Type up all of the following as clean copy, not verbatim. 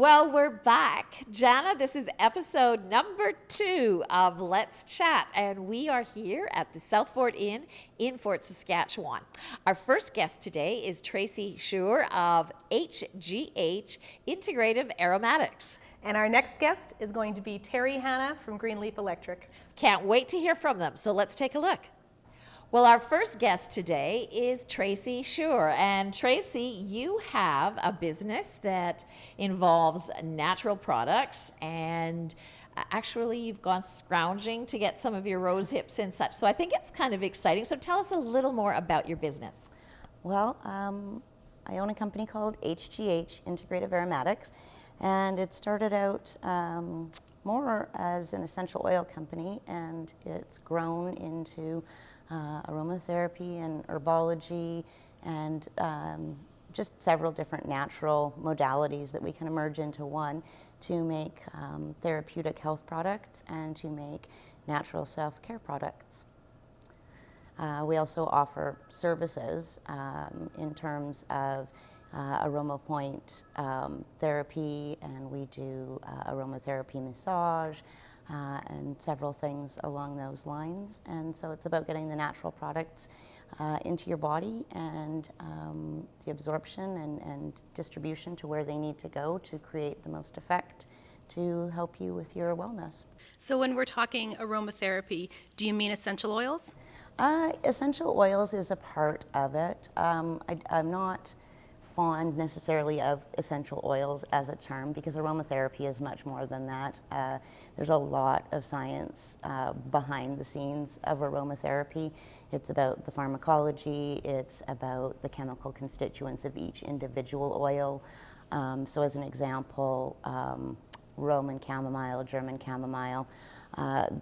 Well, we're back. Jana, this is episode number 2 of Let's Chat, and we are here at the South Fort Inn in Fort Saskatchewan. Our first guest today is Tracy Schur of HGH Integrative Aromatics. And our next guest is going to be Terry Hanna from Greenleaf Electric. Can't wait to hear from them, so let's take a look. Well, our first guest today is Tracy Schur. And Tracy, you have a business that involves natural products, and actually you've gone scrounging to get some of your rose hips and such. So I think it's kind of exciting. So tell us a little more about your business. Well, I own a company called HGH Integrative Aromatics, and it started out more as an essential oil company, and it's grown into aromatherapy and herbology and just several different natural modalities that we can merge into one to make therapeutic health products and to make natural self-care products. We also offer services in terms of aroma point therapy, and we do aromatherapy massage, and several things along those lines. And so it's about getting the natural products into your body and the absorption and distribution to where they need to go to create the most effect to help you with your wellness. So when we're talking aromatherapy, do you mean essential oils? Essential oils is a part of it. I'm not fond necessarily of essential oils as a term, because aromatherapy is much more than that. There's a lot of science behind the scenes of aromatherapy. It's about the pharmacology, it's about the chemical constituents of each individual oil. So as an example, Roman chamomile, German chamomile,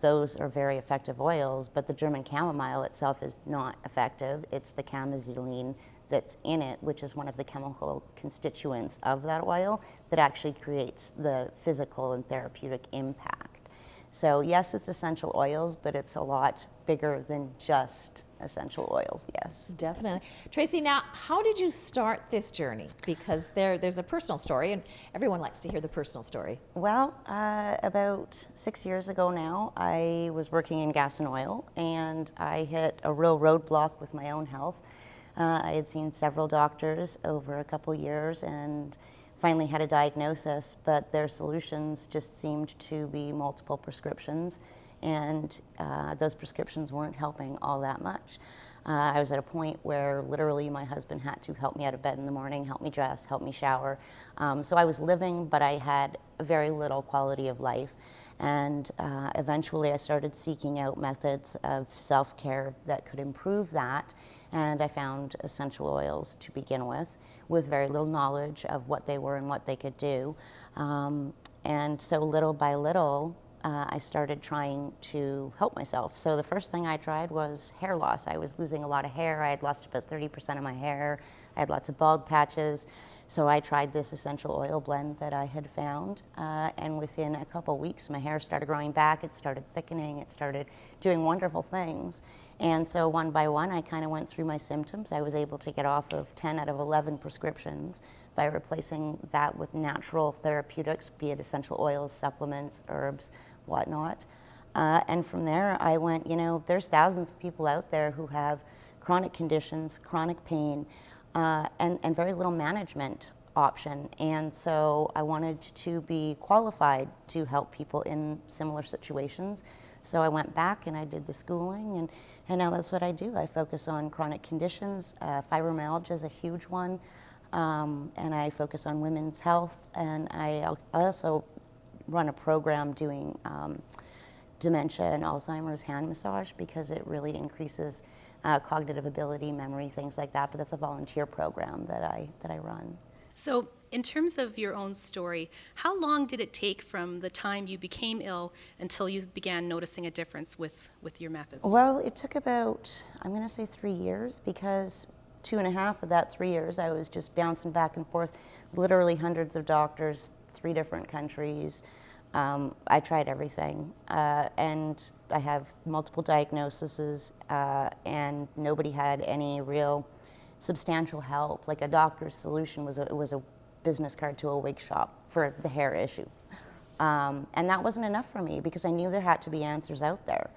those are very effective oils, but the German chamomile itself is not effective. It's the camoxylene that's in it, which is one of the chemical constituents of that oil, that actually creates the physical and therapeutic impact. So yes, it's essential oils, but it's a lot bigger than just essential oils, yes. Definitely. Tracy, now, how did you start this journey? Because there's a personal story, and everyone likes to hear the personal story. Well, about 6 years ago now, I was working in gas and oil, and I hit a real roadblock with my own health. I had seen several doctors over a couple years and finally had a diagnosis, but their solutions just seemed to be multiple prescriptions, and those prescriptions weren't helping all that much. I was at a point where literally my husband had to help me out of bed in the morning, help me dress, help me shower. So I was living, but I had very little quality of life. And eventually I started seeking out methods of self-care that could improve that. And I found essential oils to begin with very little knowledge of what they were and what they could do. And so little by little, I started trying to help myself. So the first thing I tried was hair loss. I was losing a lot of hair. I had lost about 30% of my hair. I had lots of bald patches. So I tried this essential oil blend that I had found, and within a couple weeks my hair started growing back, it started thickening, it started doing wonderful things. And so one by one I kind of went through my symptoms. I was able to get off of 10 out of 11 prescriptions by replacing that with natural therapeutics, be it essential oils, supplements, herbs, whatnot. And from there I went, there's thousands of people out there who have chronic conditions, chronic pain, and very little management option. And so I wanted to be qualified to help people in similar situations. So I went back and I did the schooling, and now that's what I do. I focus on chronic conditions. Fibromyalgia is a huge one, and I focus on women's health. And I also run a program doing dementia and Alzheimer's hand massage, because it really increases cognitive ability, memory, things like that. But that's a volunteer program that I run. So in terms of your own story, how long did it take from the time you became ill until you began noticing a difference with your methods? Well, it took about, I'm going to say 3 years, because 2.5 of that 3 years I was just bouncing back and forth, literally hundreds of doctors, 3 different countries. I tried everything, and I have multiple diagnoses, and nobody had any real substantial help. Like a doctor's solution was a business card to a wig shop for the hair issue. And that wasn't enough for me because I knew there had to be answers out there.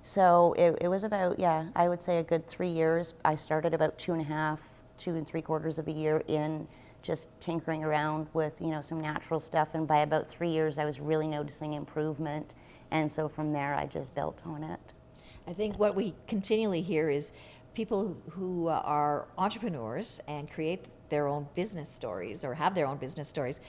So it was about, I would say a good 3 years. I started about 2.5, 2 3/4 of a year in just tinkering around with, some natural stuff. And by about 3 years, I was really noticing improvement. And so from there, I just built on it. I think what we continually hear is people who are entrepreneurs and create their own business stories or have their own business stories.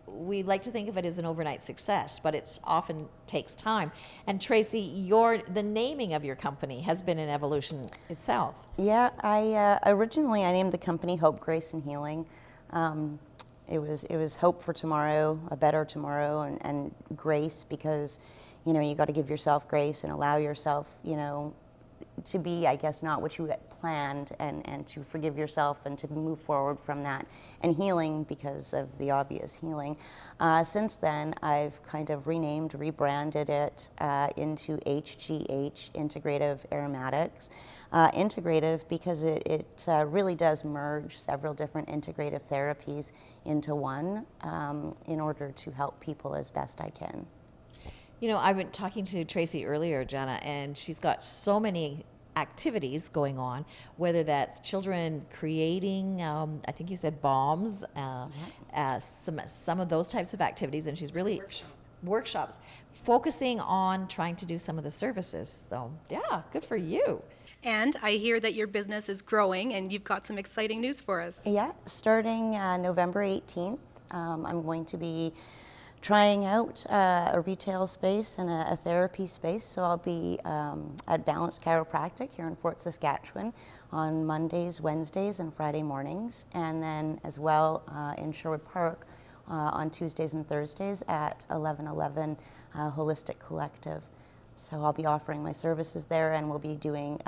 We like to think of it as an overnight success, but it's often takes time. And Tracy, the naming of your company has been an evolution itself. Yeah, I originally I named the company Hope, Grace, and Healing. It was hope for tomorrow, a better tomorrow, and grace because you got to give yourself grace and allow yourself to be, I guess, not what you had planned, and to forgive yourself and to move forward from that. And healing because of the obvious healing. Since then, I've kind of rebranded it into HGH Integrative Aromatics. Integrative because it really does merge several different integrative therapies into one in order to help people as best I can. I've been talking to Tracy earlier, Jana, and she's got so many activities going on, whether that's children creating, I think you said bombs, some of those types of activities, and she's really workshops, focusing on trying to do some of the services. So yeah, good for you. And I hear that your business is growing and you've got some exciting news for us. Yeah, starting November 18th, I'm going to be trying out a retail space and a therapy space. So I'll be at Balanced Chiropractic here in Fort Saskatchewan on Mondays, Wednesdays, and Friday mornings. And then as well in Sherwood Park on Tuesdays and Thursdays at 1111 Holistic Collective. So I'll be offering my services there, and we'll be doing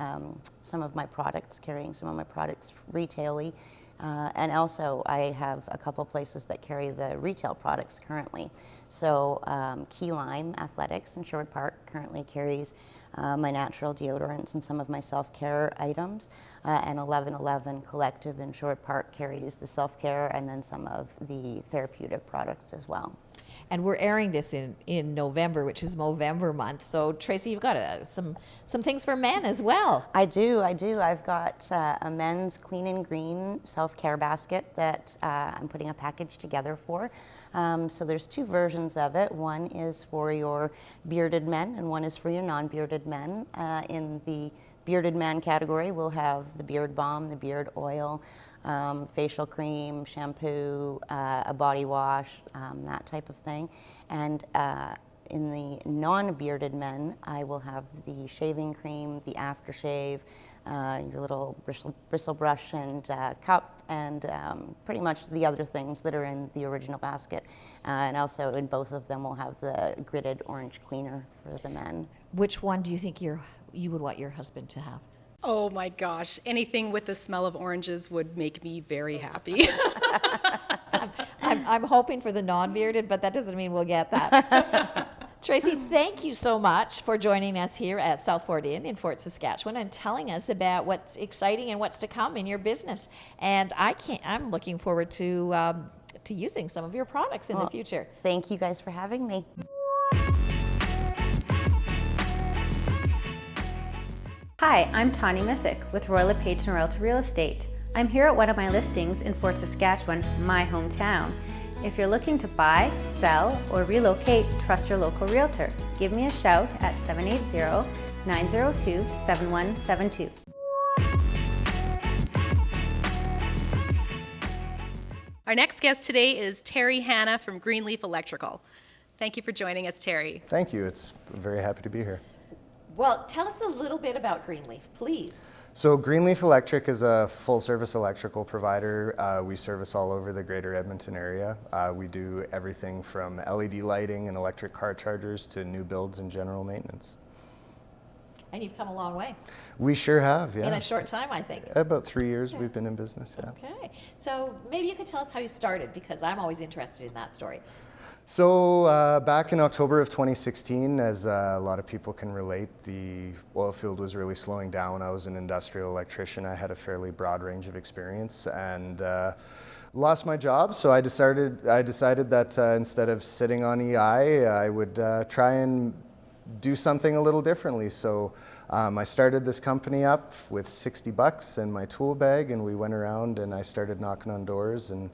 some of my products, carrying some of my products retail-y. And also, I have a couple places that carry the retail products currently. So Key Lime Athletics in Sherwood Park currently carries my natural deodorants and some of my self-care items. And 1111 Collective in Sherwood Park carries the self-care and then some of the therapeutic products as well. And we're airing this in November, which is Movember month. So Tracy, you've got some things for men as well. I do. I've got a men's clean and green self-care basket that I'm putting a package together for. So there's 2 versions of it. One is for your bearded men and one is for your non-bearded men. In the bearded man category, we'll have the beard balm, the beard oil, facial cream, shampoo, a body wash, that type of thing. And in the non-bearded men, I will have the shaving cream, the aftershave, your little bristle brush and cup, and pretty much the other things that are in the original basket. And also in both of them, we'll have the gridded orange cleaner for the men. Which one do you think you would want your husband to have? Oh my gosh, anything with the smell of oranges would make me very happy. I'm hoping for the non-bearded, but that doesn't mean we'll get that. Tracy, thank you so much for joining us here at South Fort Inn in Fort Saskatchewan and telling us about what's exciting and what's to come in your business. And I'm looking forward to using some of your products in the future. Thank you guys for having me. Hi, I'm Tawny Missick with Royal LePage & Royalty Real Estate. I'm here at one of my listings in Fort Saskatchewan, my hometown. If you're looking to buy, sell, or relocate, trust your local realtor. Give me a shout at 780-902-7172. Our next guest today is Terry Hanna from Greenleaf Electrical. Thank you for joining us, Terry. Thank you. It's very happy to be here. Well, tell us a little bit about Greenleaf, please. So Greenleaf Electric is a full-service electrical provider. We service all over the greater Edmonton area. We do everything from LED lighting and electric car chargers to new builds and general maintenance. And you've come a long way. We sure have, yeah. In a short time, I think. About 3 years we've been in business, yeah. Okay. So maybe you could tell us how you started, because I'm always interested in that story. So back in October of 2016, as a lot of people can relate, the oil field was really slowing down. I was an industrial electrician. I had a fairly broad range of experience and lost my job. So I decided that instead of sitting on EI, I would try and do something a little differently. So I started this company up with $60 in my tool bag, and we went around and I started knocking on doors and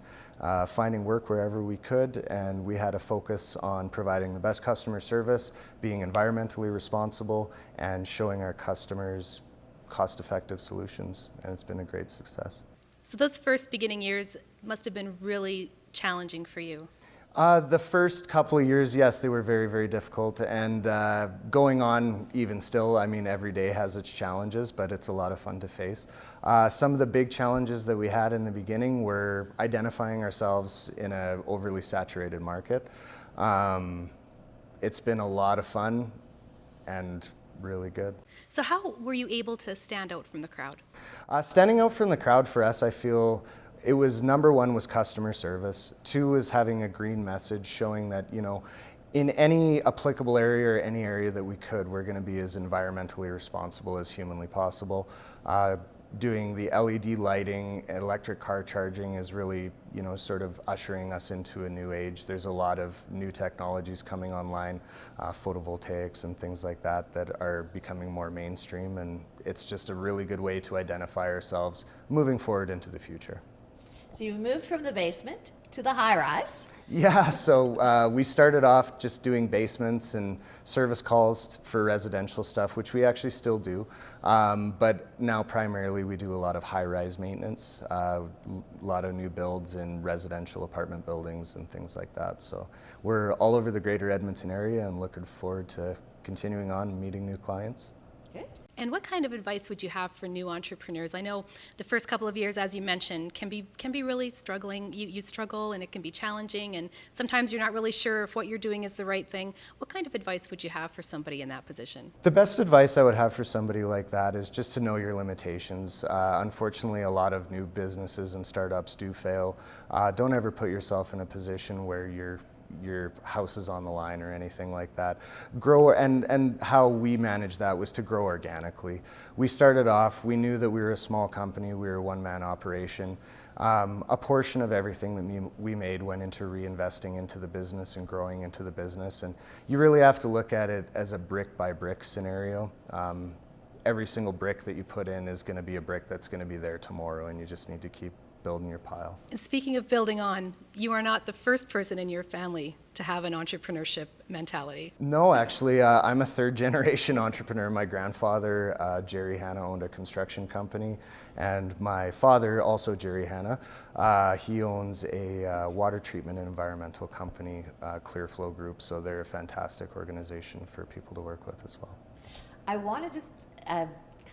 finding work wherever we could, and we had a focus on providing the best customer service, being environmentally responsible, and showing our customers cost-effective solutions, and it's been a great success. So those first beginning years must have been really challenging for you. The first couple of years, yes, they were very, very difficult, and going on even still, I mean, every day has its challenges, but it's a lot of fun to face. Some of the big challenges that we had in the beginning were identifying ourselves in an overly saturated market. It's been a lot of fun and really good. So how were you able to stand out from the crowd? Standing out from the crowd for us, I feel it was number one was customer service. Two was having a green message showing that, you know, in any applicable area or any area that we could, we're going to be as environmentally responsible as humanly possible. Doing the LED lighting, electric car charging is really, you know, sort of ushering us into a new age. There's a lot of new technologies coming online, photovoltaics and things like that, that are becoming more mainstream, and it's just a really good way to identify ourselves moving forward into the future. So you moved from the basement to the high-rise. Yeah, so we started off just doing basements and service calls for residential stuff, which we actually still do. But now primarily we do a lot of high-rise maintenance, a lot of new builds in residential apartment buildings and things like that. So we're all over the greater Edmonton area and looking forward to continuing on and meeting new clients. Good. And what kind of advice would you have for new entrepreneurs? I know the first couple of years, as you mentioned, can be really struggling. You struggle, and it can be challenging, and sometimes you're not really sure if what you're doing is the right thing. What kind of advice would you have for somebody in that position? The best advice I would have for somebody like that is just to know your limitations. Unfortunately, a lot of new businesses and startups do fail. Don't ever put yourself in a position where your house is on the line or anything like that. Grow, and how we managed that was to grow organically. We started off, we knew that we were a small company, we were a one-man operation. A portion of everything that we made went into reinvesting into the business and growing into the business, and you really have to look at it as a brick by brick scenario. Every single brick that you put in is going to be a brick that's going to be there tomorrow, and you just need to keep building your pile. And speaking of building on, you are not the first person in your family to have an entrepreneurship mentality. No, actually, I'm a third generation entrepreneur. My grandfather, Jerry Hanna, owned a construction company, and my father, also Jerry Hanna, he owns a water treatment and environmental company, Clearflow Group, so they're a fantastic organization for people to work with as well. I want to just kind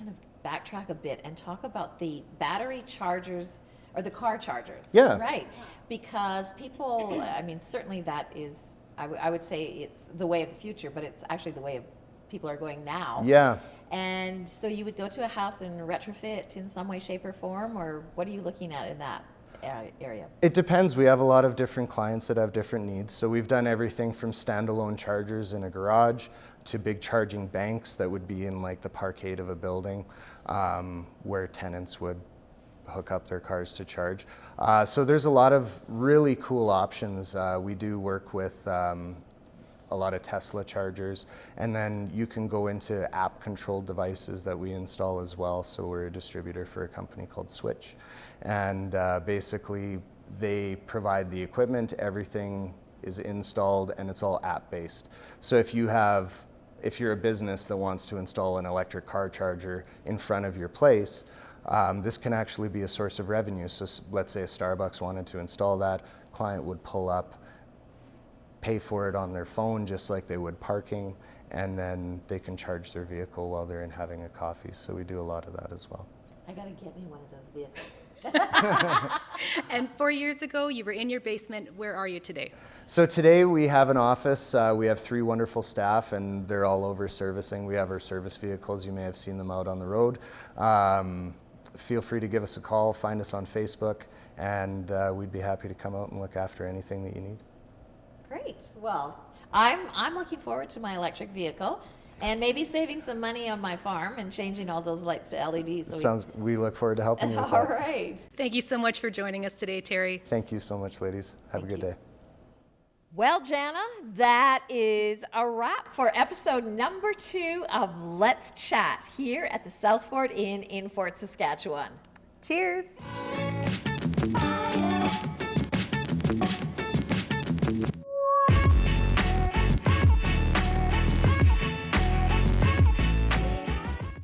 of backtrack a bit and talk about the battery chargers or the car chargers. Yeah. Right. Because people, I mean, certainly that is, I would say it's the way of the future, but it's actually the way of people are going now. Yeah. And so you would go to a house and retrofit in some way, shape, or form, or what are you looking at in that area? It depends. We have a lot of different clients that have different needs. So we've done everything from standalone chargers in a garage to big charging banks that would be in like the parkade of a building, where tenants would hook up their cars to charge. So there's a lot of really cool options. We do work with a lot of Tesla chargers, and then you can go into app controlled devices that we install as well. So we're a distributor for a company called Switch, and basically they provide the equipment, everything is installed, and it's all app based. So if you're a business that wants to install an electric car charger in front of your place, this can actually be a source of revenue. So let's say a Starbucks wanted to install that, client would pull up, pay for it on their phone just like they would parking, and then they can charge their vehicle while they're in having a coffee. So we do a lot of that as well. I gotta get me one of those vehicles. And 4 years ago, you were in your basement. Where are you today? So today we have an office. We have 3 wonderful staff, and they're all over servicing. We have our service vehicles. You may have seen them out on the road. Feel free to give us a call, find us on Facebook, and we'd be happy to come out and look after anything that you need. Great. Well, I'm looking forward to my electric vehicle and maybe saving some money on my farm and changing all those lights to LEDs. We look forward to helping you with All that. right. Thank you so much for joining us today, Terry. Thank you so much, ladies. Have a good day. Well, Jana, that is a wrap for episode number 2 of Let's Chat here at the Southport Inn in Fort Saskatchewan. Cheers!